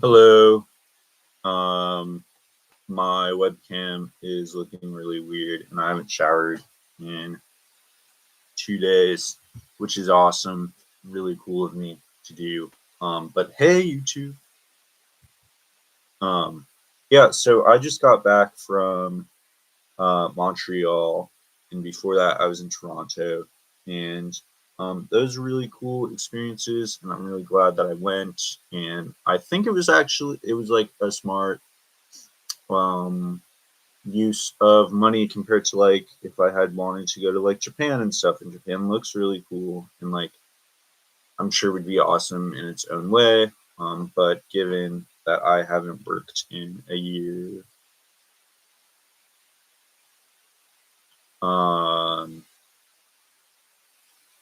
Hello. Um, my webcam is looking really weird, and I haven't showered in 2 days, which is awesome. Really cool of me to do. But hey, YouTube. Um, yeah, so I just got back from Montreal, and before that, I was in Toronto, and those were really cool experiences, and I'm really glad that I went. And I think it was like a smart um use of money compared to like if I had wanted to go to like Japan and stuff. And Japan looks really cool and like I'm sure would be awesome in its own way. But given that I haven't worked in a year, um,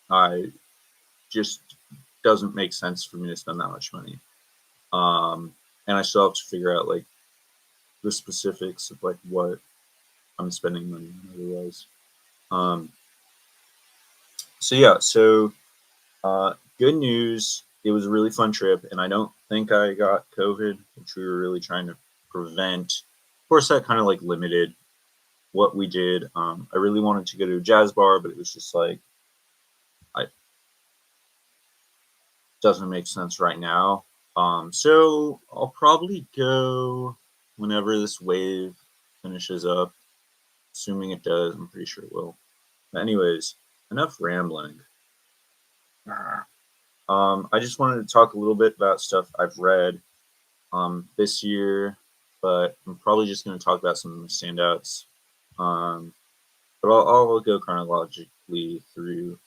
I just doesn't make sense for me to spend that much money. Um, and I still have to figure out like the specifics of like what I'm spending money on otherwise. Um, so good news. It was a really fun trip, and I don't think I got COVID, which we were really trying to prevent. Of course, that kind of like limited what we did. I really wanted to go to a jazz bar, but it was just like, it doesn't make sense right now. So I'll probably go whenever this wave finishes up, assuming it does. I'm pretty sure it will. But anyways, enough rambling. I just wanted to talk a little bit about stuff I've read this year, but I'm probably just going to talk about some of the standouts. Um, but I'll go chronologically through.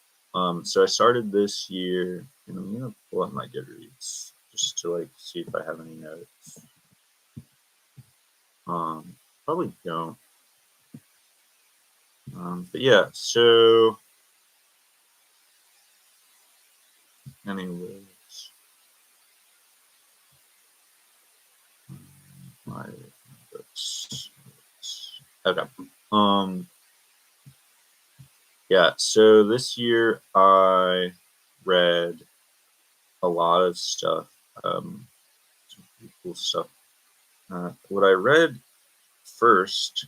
So I started this year, and I'm going to pull up my Goodreads just to like see if I have any notes. Probably don't. But yeah, so anyways, my books. Okay. Um, yeah, so this year I read a lot of stuff, some pretty cool stuff. What I read first,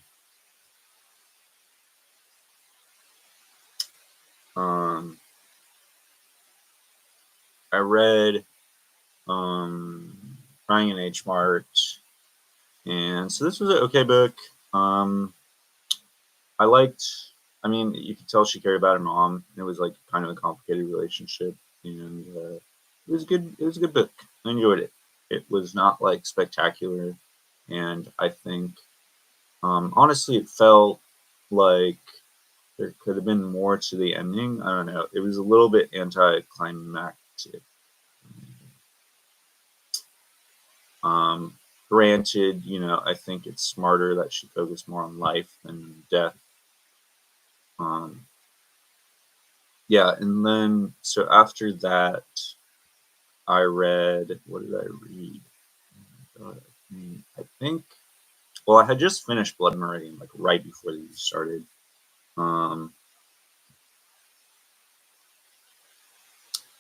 um, I read Crying in H Mart, and so this was an okay book. Um, I liked. I mean, you could tell she cared about her mom. It was like kind of a complicated relationship, and it was good. It was a good book. I enjoyed it. It was not like spectacular, and I think honestly, it felt like there could have been more to the ending. I don't know. It was a little bit anticlimactic. Um, Granted, I think it's smarter that she focused more on life than death. Um, yeah, and then so after that, I read. What did I read? I think. Well, I had just finished Blood Meridian like right before these started. Um,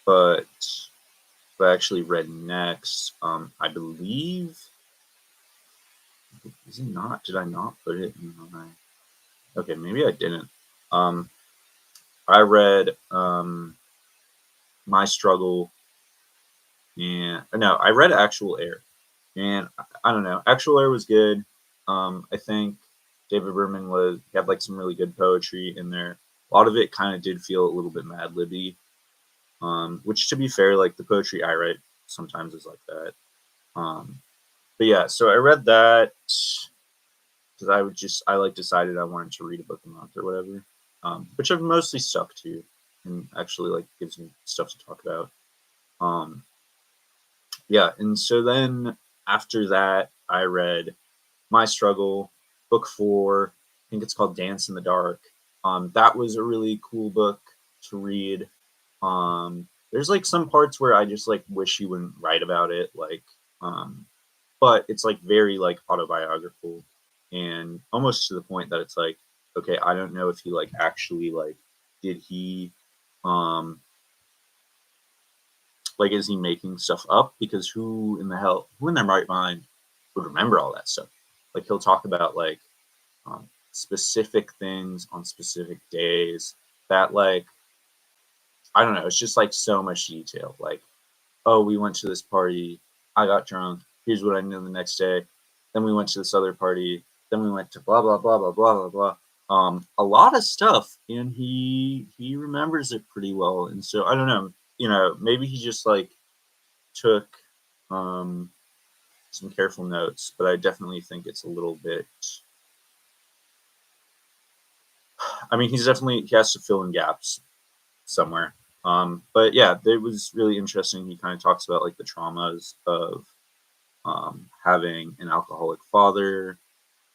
but I actually read next. I believe is it not? Did I not put it in my? Okay, maybe I didn't. Um, I read My Struggle, and no, I read Actual Air, and I don't know. Actual Air was good. I think David Berman had like some really good poetry in there. A lot of it kind of did feel a little bit Mad Libby, which to be fair, like the poetry I write sometimes is like that. Um, but yeah, so I read that because I like decided I wanted to read a book a month or whatever, which I've mostly stuck to, and actually like gives me stuff to talk about. Um, yeah, and so then after that, I read My Struggle, book 4. I think it's called Dance in the Dark. That was a really cool book to read. There's like some parts where I just like wish he wouldn't write about it, um, but it's like very like autobiographical and almost to the point that it's like, okay, I don't know if he like actually like did he um Like, is he making stuff up? Because who in their right mind would remember all that stuff? Like, he'll talk about like specific things on specific days that, like, I don't know. It's just like so much detail. Like, oh, we went to this party. I got drunk. Here's what I knew the next day. Then we went to this other party. Then we went to blah blah blah blah blah blah blah. A lot of stuff, and he remembers it pretty well. And so I don't know. Maybe he just like took um, some careful notes, but I definitely think it's a little bit. I mean, he has to fill in gaps somewhere. But yeah, it was really interesting. He kind of talks about like the traumas of having an alcoholic father.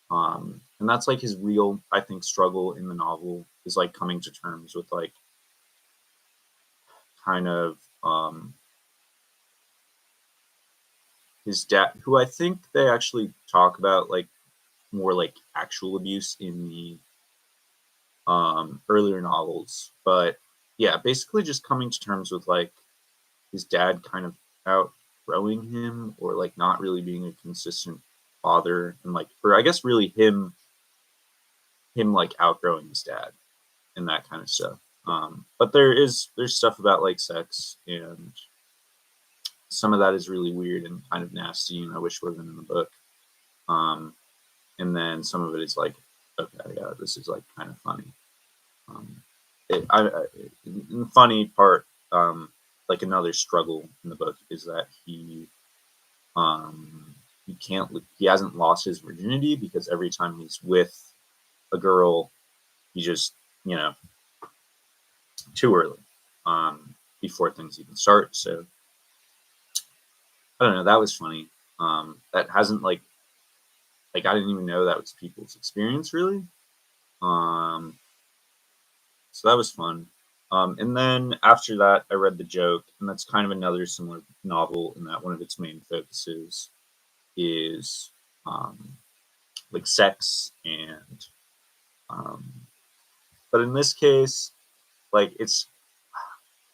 And that's like his real, I think, struggle in the novel is like coming to terms with like kind of his dad, who I think they actually talk about like more like actual abuse in the earlier novels. But yeah, basically just coming to terms with like his dad kind of outgrowing him or like not really being a consistent father, and like, or I guess really him like outgrowing his dad and that kind of stuff. But there's stuff about like sex, and some of that is really weird and kind of nasty, and I wish would have been in the book. Um, and then some of it is like, okay, yeah, this is like kind of funny. The funny part, like another struggle in the book is that um, he hasn't lost his virginity because every time he's with a girl, he just, you know, too early, before things even start. So I don't know. That was funny. That hasn't like I didn't even know that was people's experience really. Um, so that was fun. And then after that, I read The Joke, and that's kind of another similar novel in that one of its main focuses is um, like sex and um, but in this case, like it's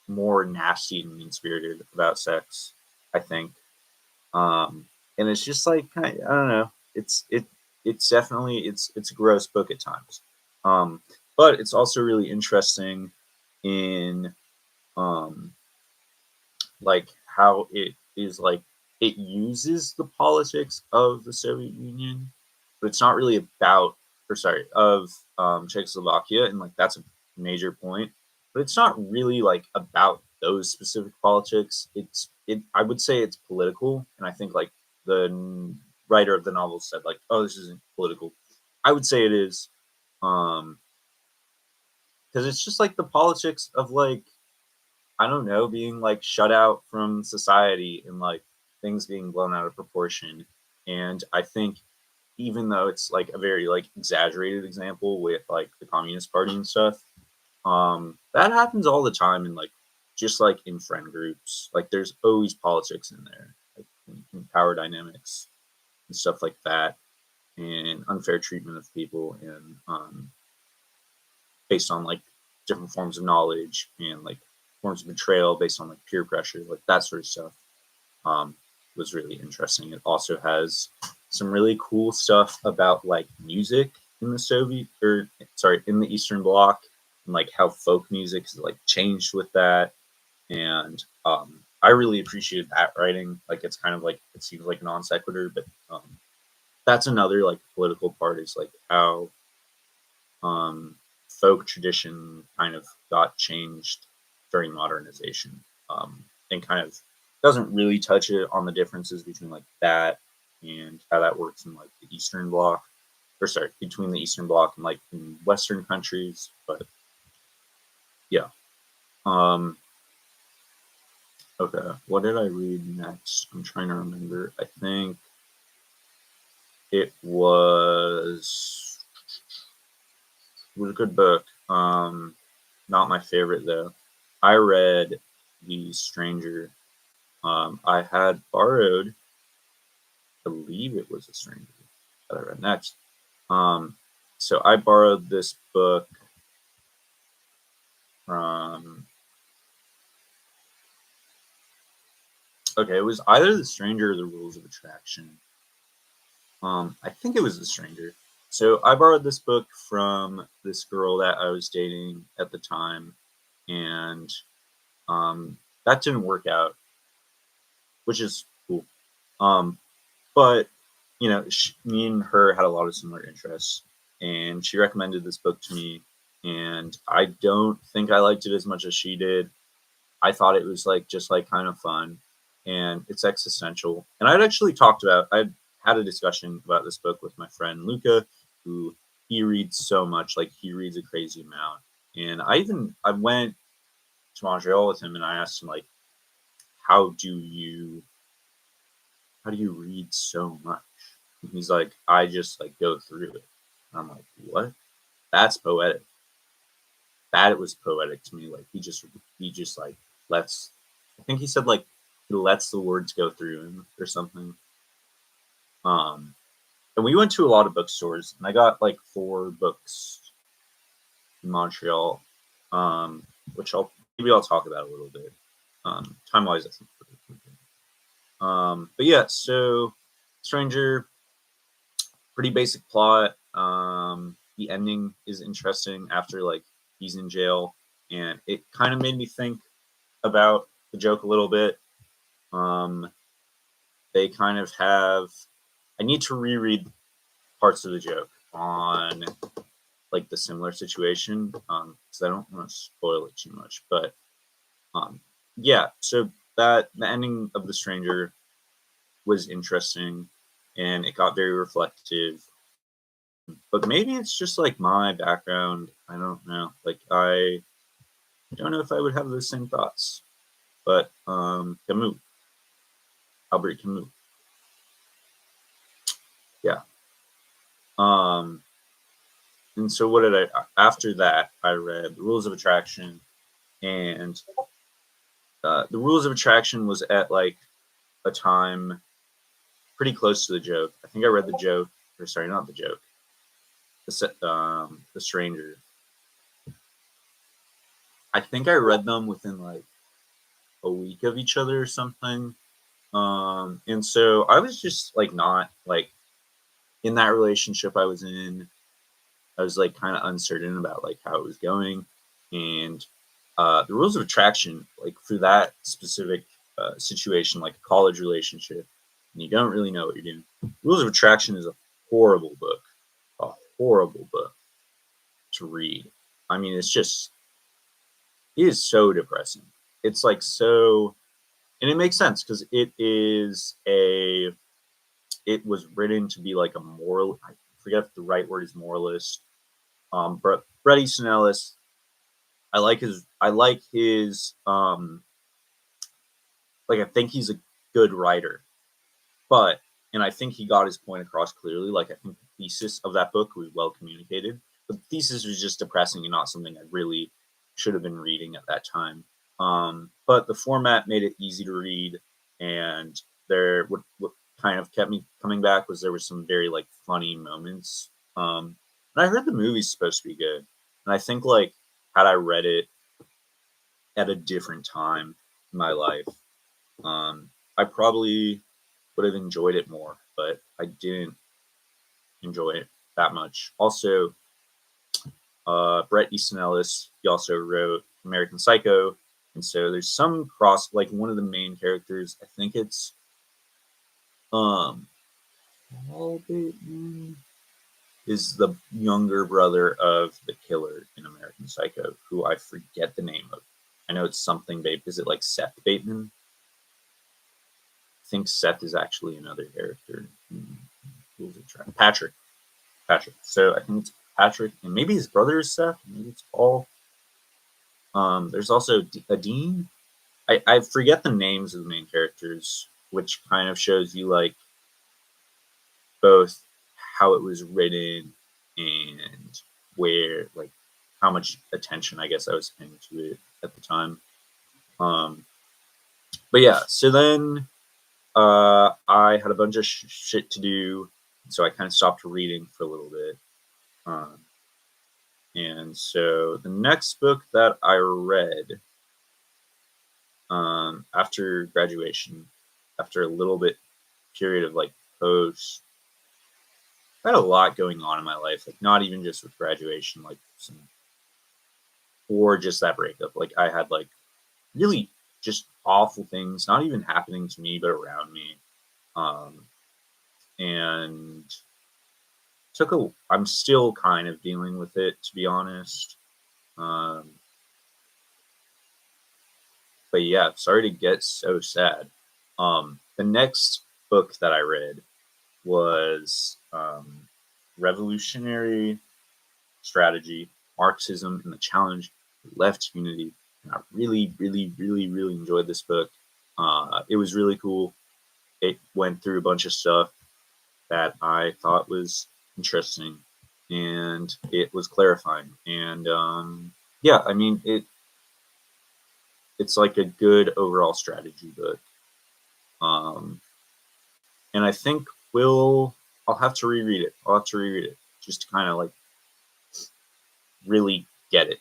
more nasty and mean spirited about sex, I think. And it's just like I don't know. It's definitely it's a gross book at times, um, but it's also really interesting in um, like how it is like it uses the politics of the Soviet Union, but it's not really about or sorry of Czechoslovakia, and like that's a major point. But it's not really like about those specific politics. It I would say it's political, and I think like the writer of the novel said like, oh, this isn't political. I would say it is, because it's just like the politics of like I don't know, being like shut out from society and like things being blown out of proportion. And I think even though it's like a very like exaggerated example with like the Communist Party and stuff, that happens all the time in like just like in friend groups. Like there's always politics in there, like in power dynamics and stuff like that, and unfair treatment of people and based on like different forms of knowledge and like forms of betrayal based on like peer pressure, like that sort of stuff. Um, was really interesting. It also has some really cool stuff about like music in the Soviet or sorry in the Eastern Bloc, and like how folk music has like changed with that. And I really appreciated that writing. Like it's kind of like it seems like non sequitur, but that's another like political part is like how um, folk tradition kind of got changed during modernization, and kind of doesn't really touch it on the differences between like that and how that works in like the Eastern Bloc, or sorry, between the Eastern Bloc and like in Western countries. But yeah. Um, okay, what did I read next? I'm trying to remember. I think it was a good book. Not my favorite though. I read The Stranger. I had borrowed, I believe it was A Stranger that I read next. Um, so I borrowed this book from Okay, it was either The Stranger or The Rules of Attraction. I think it was The Stranger. So I borrowed this book from this girl that I was dating at the time, and um, that didn't work out, which is cool. Um, but me and her had a lot of similar interests, and she recommended this book to me, and I don't think I liked it as much as she did. I thought it was like just like kind of fun, and it's existential. And I'd had a discussion about this book with my friend Luca, who he reads so much, like he reads a crazy amount. And I went to Montreal with him, and I asked him like, how do you how do you read so much? And he's like, I just like go through it. And I'm like, what? That's poetic. That was poetic to me. Like he just like lets. I think he said like he lets the words go through him or something. Um, and we went to a lot of bookstores, and I got like 4 books in Montreal, um, which I'll talk about a little bit. Time wise, I think. But yeah, so Stranger, pretty basic plot. The ending is interesting after like he's in jail, and it kind of made me think about the joke a little bit. Um, they kind of have. I need to reread parts of the joke on like the similar situation because I don't want to spoil it too much. But yeah, so that the ending of The Stranger was interesting, and it got very reflective. But maybe it's just like my background. I don't know. Like I don't know if I would have the same thoughts. But Camus, Albert Camus. Yeah. Um, and so what did I after that I read The Rules of Attraction, and The Rules of Attraction was at like a time pretty close to the joke. I think I read the joke, or sorry, not the joke, the Stranger. I think I read them within like a week of each other or something. And so I was just like not like in that relationship I was in. I was like kind of uncertain about like how it was going, and The Rules of Attraction, like for that specific situation, like a college relationship, and you don't really know what you're doing. Rules of Attraction is a horrible book, a horrible book to read. I mean, it is so depressing. It's like so, and it makes sense because it was written to be like a moral. I forget if the right word is moralist. But Bret Easton Ellis, like I think he's a good writer, but and I think he got his point across clearly. Like I think the thesis of that book was well communicated. But the thesis was just depressing and not something I really should have been reading at that time. But the format made it easy to read, and what kind of kept me coming back was there were some very like funny moments. And I heard the movie's supposed to be good, and I think like had I read it at a different time in my life, I probably would have enjoyed it more, but I didn't enjoy it that much. Also, Bret Easton Ellis, he also wrote American Psycho, and so there's some cross. Like one of the main characters, I think it's um, Paul Bateman, is the younger brother of the killer in American Psycho, who I forget the name of. I know it's something Bateman. Is it like Seth Bateman? I think Seth is actually another character. Patrick. Patrick. So I think it's Patrick, and maybe his brother is Seth. Maybe it's Paul. There's also a Dean. I forget the names of the main characters, which kind of shows you like both how it was written and where like how much attention I guess I was paying to it at the time. Um, but yeah, so then I had a bunch of shit to do, so I kind of stopped reading for a little bit. Um, and so the next book that I read after graduation after a little bit period of like post. I had a lot going on in my life, like not even just with graduation, like some or just that breakup. Like I had like really just awful things, not even happening to me, but around me. Um, and I'm still kind of dealing with it, to be honest. Um, but yeah, sorry to get so sad. The next book that I read was Revolutionary Strategy, Marxism and the Challenge of Left Unity. And I really, really, really, really enjoyed this book. It was really cool. It went through a bunch of stuff that I thought was interesting, and it was clarifying. And yeah, I mean it's like a good overall strategy book. Um, and I think I'll have to reread it. I'll have to reread it just to kind of like really get it.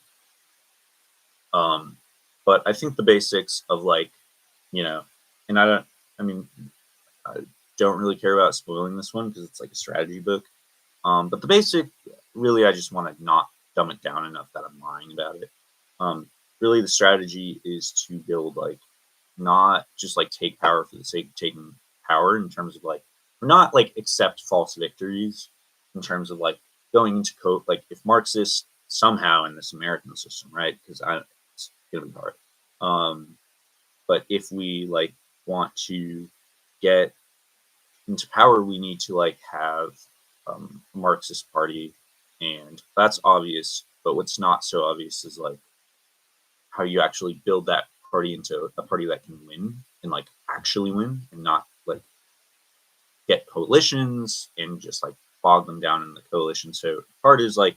But I think the basics of like, you know, and I mean, I don't really care about spoiling this one because it's like a strategy book. But the basic, really, I just want to not dumb it down enough that I'm lying about it. Um, really, the strategy is to build like not just like take power for the sake of taking power in terms of like, or not like accept false victories in terms of like going into like if Marxists somehow in this American system, right? Because it's gonna be hard. Um, but if we like want to get into power, we need to like have a Marxist party, and that's obvious. But what's not so obvious is like how you actually build that party into a party that can win and like actually win, and not like get coalitions and just like bog them down in the coalition. So part is like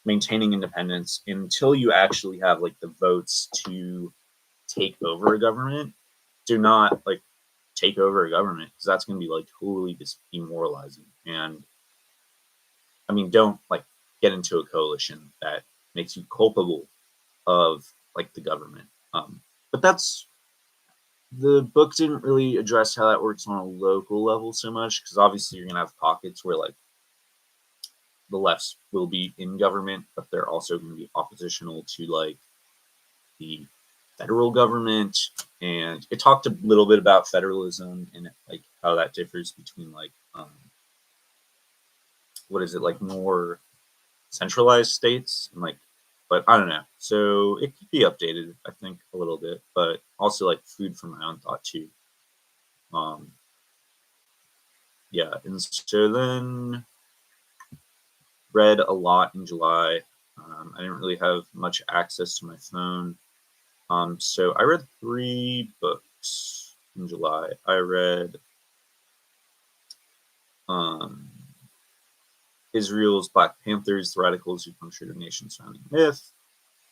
maintaining independence until you actually have like the votes to take over a government. Do not like take over a government because that's going to be like totally just demoralizing. And I mean, don't like get into a coalition that makes you culpable of like the government. But that's the book didn't really address how that works on a local level so much because obviously you're gonna have pockets where like the lefts will be in government, but they're also going to be oppositional to like the federal government. And it talked a little bit about federalism and like how that differs between like what is it like more centralized states and like but I don't know. So it could be updated, I think, a little bit, but also like food for my own thought too. Um yeah, and so then read a lot in July. I didn't really have much access to my phone. So I read 3 books in July. I read um, Israel's Black Panthers, The Radicals Who Punctured a Nation's Founding Myth.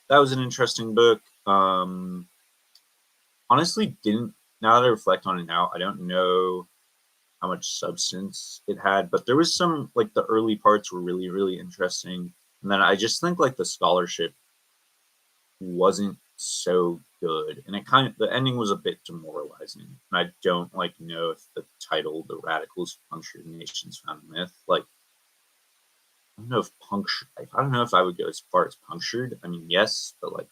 That was an interesting book. Honestly, didn't, now that I reflect on it now, I don't know how much substance it had, but there was some, like the early parts were really, really interesting. And then I just think like the scholarship wasn't so good, and it kind of the ending was a bit demoralizing. And I don't like know if the title "The Radicals Punctured Nations Found Myth" like I don't know if punctured. I don't know if I would go as far as punctured. I mean, yes, but like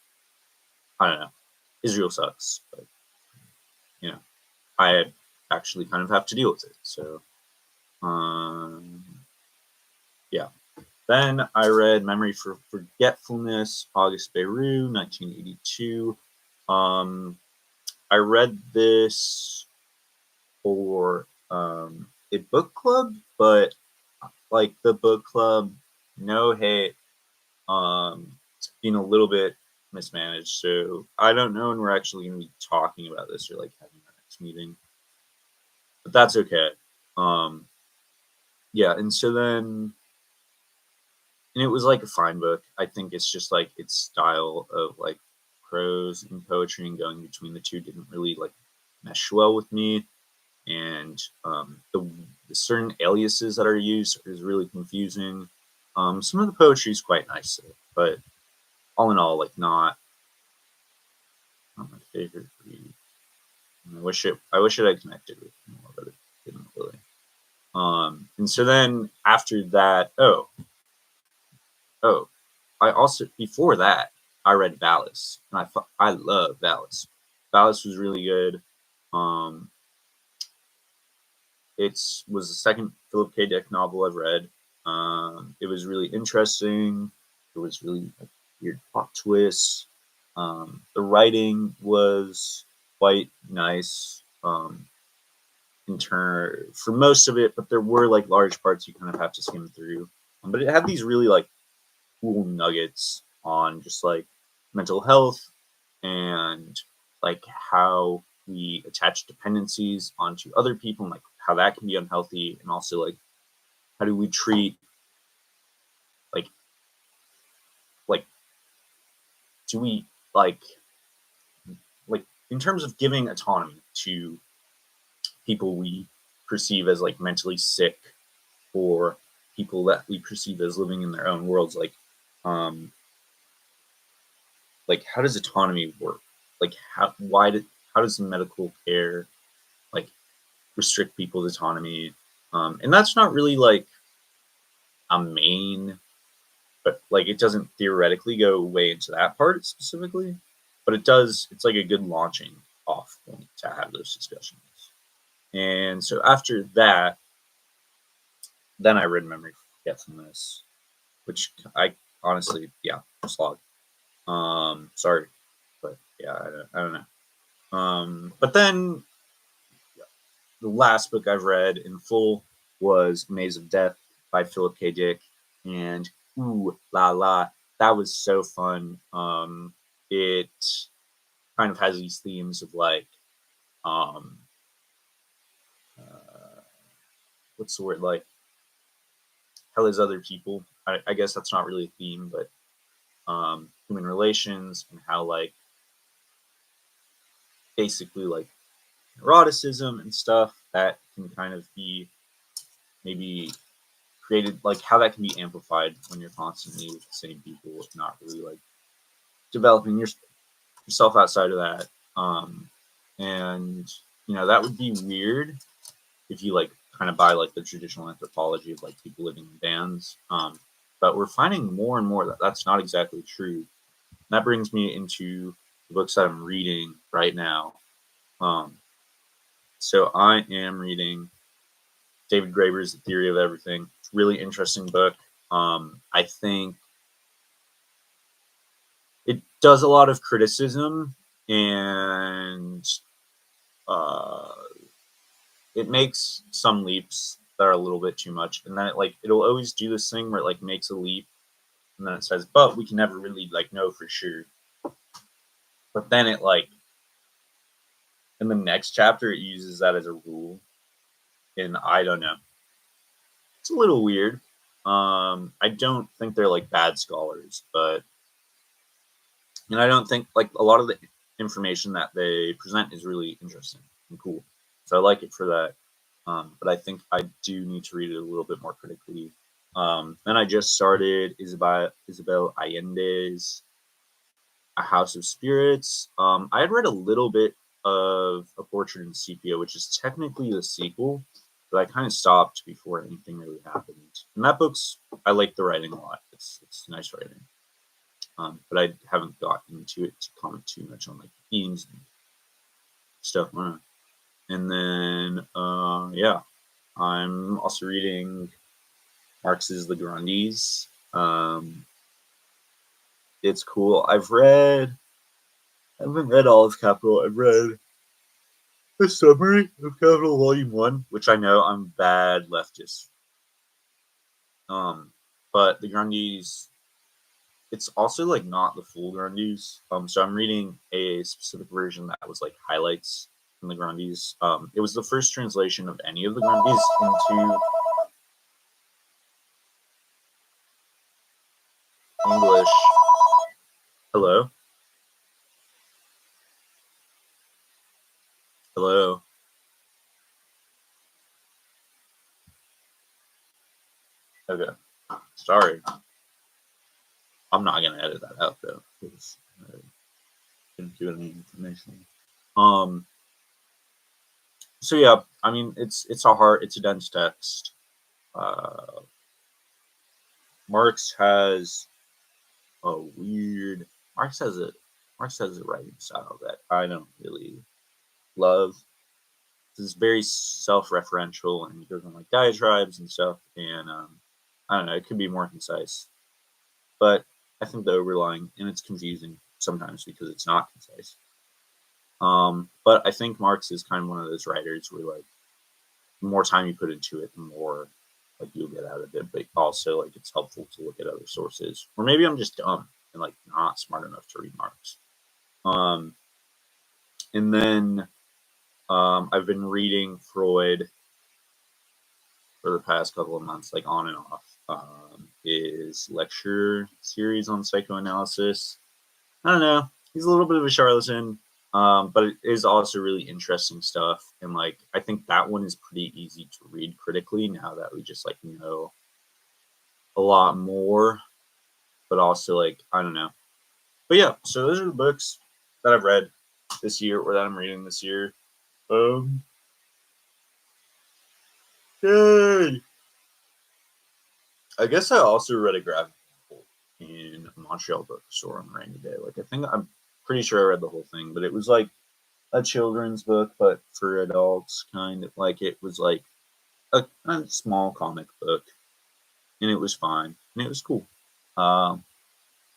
I don't know. Israel sucks, but you know, I actually kind of have to deal with it. So, um, yeah. Then I read Memory for Forgetfulness, August Beirut, 1982. Um, I read this for a book club, but like the book club, no hate, it's been a little bit mismanaged. So I don't know when we're actually going to be talking about this or like having our next meeting, but that's okay. Um, yeah, and so then, and it was like a fine book. I think it's just like its style of like prose and poetry and going between the two didn't really like mesh well with me. And the certain aliases that are used is really confusing. Some of the poetry is quite nice, but all in all, like not my favorite read. I wish it had connected with me more, but it didn't really. And so then after that, oh, I also before that I read Valis, and I love Valis. Valis was really good. Um, it's was the second Philip K. Dick novel I've read. It was really interesting. It was really like, weird plot twists. The writing was quite nice in turn for most of it, but there were like large parts you kind of have to skim through. But it had these really like cool nuggets on just like mental health and like how we attach dependencies onto other people and like how that can be unhealthy, and also like how do we treat like like do we like in terms of giving autonomy to people we perceive as like mentally sick, or people that we perceive as living in their own worlds, um like how does autonomy work, like how does medical care like restrict people's autonomy, and that's not really like a main, but like it doesn't theoretically go way into that part specifically, but it does. It's like a good launching off point to have those discussions. And so after that, then I read Memory Forgetfulness, which I honestly, yeah, slog. Sorry, but yeah, I don't know. But then the last book I've read in full was Maze of Death by Philip K. Dick, and ooh la la, that was so fun. It kind of has these themes of like, um, uh, what's the word, like hell is other people. I guess that's not really a theme, but human relations and how like basically like eroticism and stuff that can kind of be maybe created, like how that can be amplified when you're constantly with the same people, not really like developing yourself outside of that. Um, and that would be weird if you like kind of buy like the traditional anthropology of like people living in bands. But we're finding more and more that that's not exactly true. And that brings me into the books that I'm reading right now. Um, so I am reading David Graeber's The Theory of Everything. It's a really interesting book. I think it does a lot of criticism, and uh, it makes some leaps that are a little bit too much, and then it'll always do this thing where it like makes a leap, and then it says, "But we can never really like know for sure." But then it like in the next chapter it uses that as a rule, and I don't know. It's a little weird. I don't think they're like bad scholars, but and I don't think like a lot of the information that they present is really interesting and cool. So I like it for that. But I think I do need to read it a little bit more critically. Then I just started Isabel Allende's A House of Spirits. I had read a little bit of A Portrait in Sepia, which is technically the sequel, but I kind of stopped before anything really happened. And that book's, I like the writing a lot. It's nice writing. But I haven't gotten into it to comment too much on like themes and stuff. And then, yeah, I'm also reading Marx's The Grandees. It's cool. I haven't read all of Capital. I've read a summary of Capital Volume 1, which I know I'm bad leftist. But The Grandees, it's also like not the full Grandees. So I'm reading a specific version that was like highlights from the Grandees. It was the first translation of any of the Grandees into English. Hello, hello. Okay, sorry. I'm not gonna edit that out though, because I didn't give any information. Um, So yeah, I mean, it's a dense text. Uh, Marx has a weird. Marx has a Marx has a writing style that I don't really love. It's very self-referential, and he goes on like diatribes and stuff. And I don't know, it could be more concise, but I think the overlying, and it's confusing sometimes because it's not concise. But I think Marx is kind of one of those writers where like the more time you put into it, the more like you'll get out of it. But also like it's helpful to look at other sources. Or maybe I'm just dumb and like not smart enough to read Marx. Um, and then I've been reading Freud for the past couple of months, like on and off. His lecture series on psychoanalysis. I don't know. He's a little bit of a charlatan, but it is also really interesting stuff. And like, I think that one is pretty easy to read critically now that we just like know a lot more. But also, like, I don't know. But yeah, so those are the books that I've read this year or that I'm reading this year. Um, Yay! I guess I also read a graphic novel in a Montreal bookstore on a rainy day. Like, I think I'm pretty sure I read the whole thing, but it was like a children's book, but for adults, kind of like it was like a small comic book, and it was fine and it was cool. Um,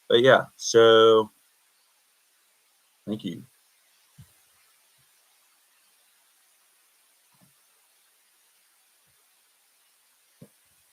but yeah, so thank you.